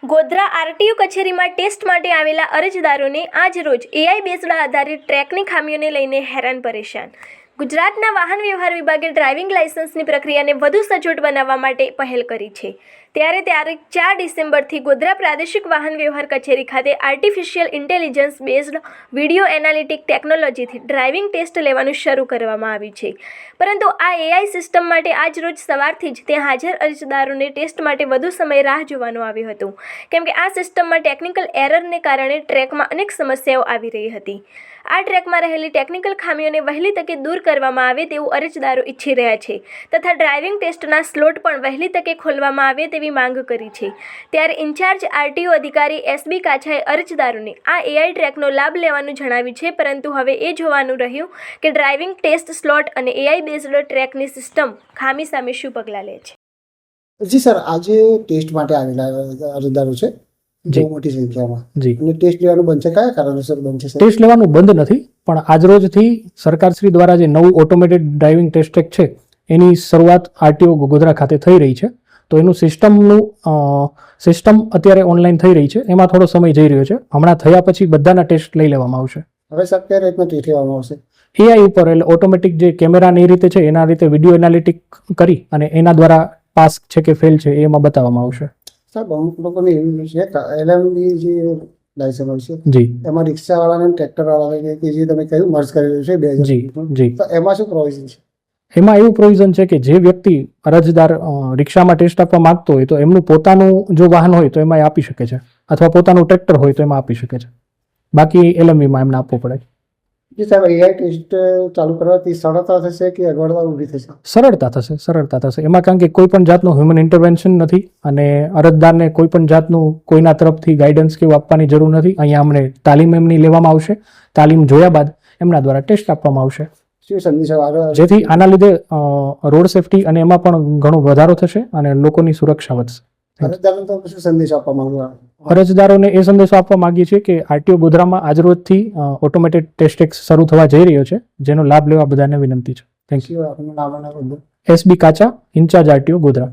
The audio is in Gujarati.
ગોધરા આરટીઓ કચેરીમાં ટેસ્ટ માટે આવેલા અરજદારોને આજ રોજ એઆઈ બેઝડ આધારિત ટ્રેકની ખામીઓને લઈને હેરાન પરેશાન. ગુજરાતના વાહન વ્યવહાર વિભાગે ડ્રાઇવિંગ લાયસન્સની પ્રક્રિયાને વધુ સચોટ બનાવવા માટે પહેલ કરી છે. ત્યારે તારીખ 4 ડિસેમ્બરથી ગોધરા પ્રાદેશિક વાહન વ્યવહાર કચેરી ખાતે artificial intelligence based video analytic ટેકનોલોજીથી ડ્રાઇવિંગ ટેસ્ટ લેવાનું શરૂ કરવામાં આવ્યું છે. પરંતુ આ એઆઈ સિસ્ટમ માટે આજ રોજ સવારથી જ ત્યાં હાજર અરજદારોને ટેસ્ટ માટે વધુ સમય રાહ જોવાનો આવ્યો હતો, કેમ કે આ સિસ્ટમમાં ટેકનિકલ એરરને કારણે ટ્રેકમાં અનેક સમસ્યાઓ આવી રહી હતી. આ ટ્રેકમાં રહેલી ટેકનિકલ ખામીઓને વહેલી તકે દૂર કરવામાં આવે તેવું અરજદારો ઈચ્છી રહ્યા છે તથા ડ્રાઇવિંગ ટેસ્ટના સ્લોટ પણ વહેલી તકે ખોલવામાં આવે તેવી માંગ કરી છે. ત્યારે ઇન્ચાર્જ આરટીઓ અધિકારી એસબી કાછાએ અરજદારોને આ એઆઈ ટ્રેકનો લાભ લેવાનું જણાવ્યું છે, પરંતુ હવે એ જોવાનું રહ્યું કે ડ્રાઇવિંગ ટેસ્ટ સ્લોટ અને એઆઈ બેઝડ ટ્રેકની સિસ્ટમ ખામી સામે શું પગલાં લે છે. જી સર, આજે ટેસ્ટ માટે આવેલા અરજદારો છે બહુ મોટી સંખ્યામાં. જી, અને ટેસ્ટ લેવાનું બંધ છે. કયા કારણોસર બંધ છે? ટેસ્ટ લેવાનું બંધ નથી, પણ આજરોજથી સરકારશ્રી દ્વારા જે નવું ઓટોમેટેડ ડ્રાઇવિંગ ટેસ્ટ ટ્રેક છે એની શરૂઆત આરટીઓ ગોધરા ખાતે થઈ રહી છે. તો એનું સિસ્ટમ અત્યારે ઓનલાઈન થઈ રહી છે, એમાં થોડો સમય જઈ રહ્યો છે. હમણાં થયા પછી બધાના ટેસ્ટ લઈ લેવામાં આવશે. હવે સર કઈ રીતના ટેસ્ટ લેવામાં આવશે? એઆઈ ઉપર, એટલે ઓટોમેટિક જે કેમેરાની રીતે છે એના રીતે વિડીયો એનાલિટિક કરી અને એના દ્વારા પાસ છે કે ફેલ છે એમાં બતાવવામાં આવશે. સાહેબ, અમુક લોકોને એવું છે કે એલએમડી જે લાયસન્સ છે જી, એમાં રિક્ષાવાળાને ટ્રેક્ટરવાળાને કે જે તમે કહ્યું મર્જ કરેલું છે 2000, જી, તો એમાં શું પ્રોવિઝન છે? એમાં એવું પ્રોવિઝન છે કે જે વ્યક્તિ અરજદાર રિક્ષામાં ટેસ્ટ આપવા માંગતો હોય તો એમનું પોતાનું જો વાહન હોય તો એમાં આપી શકે છે, અથવા પોતાનું ટ્રેક્ટર હોય તો એમાં આપી શકે છે. બાકી એલએમવીમાં એમને આપવું પડે. જી સાહેબ, એઆઈ ટેસ્ટ ચાલુ કરવાથી સરળતા થશે કે અગવડતા ઊભી થશે? સરળતા થશે. એમાં કારણ કે કોઈ પણ જાતનું હ્યુમન ઇન્ટરવેન્શન નથી અને અરજદારને કોઈ પણ જાતનું કોઈના તરફથી ગાઈડન્સ કે આપવાની જરૂર નથી. અહીંયા અમને તાલીમ એમની લેવામાં આવશે. તાલીમ જોયા બાદ એમના દ્વારા ટેસ્ટ આપવામાં આવશે, શું સંદેશો જેથી આના લીધે રોડ સેફટી અને એમાં પણ ઘણો વધારો થશે અને લોકોની સુરક્ષા વધશે. અરજદારોને તો શું સંદેશો આપવા માંગુ? અરજદારોને એ સંદેશો આપવા માંગીએ છીએ કે આરટીઓ ગોધરામાં આજરોજથી ઓટોમેટેડ ટેસ્ટ શરૂ થવા જઈ રહ્યો છે, જેનો લાભ લેવા બધાને વિનંતી છે. Thank you. આપનું નામ અને એસબી કાચા, ઇન્ચાર્જ આરટીઓ ગોધરા.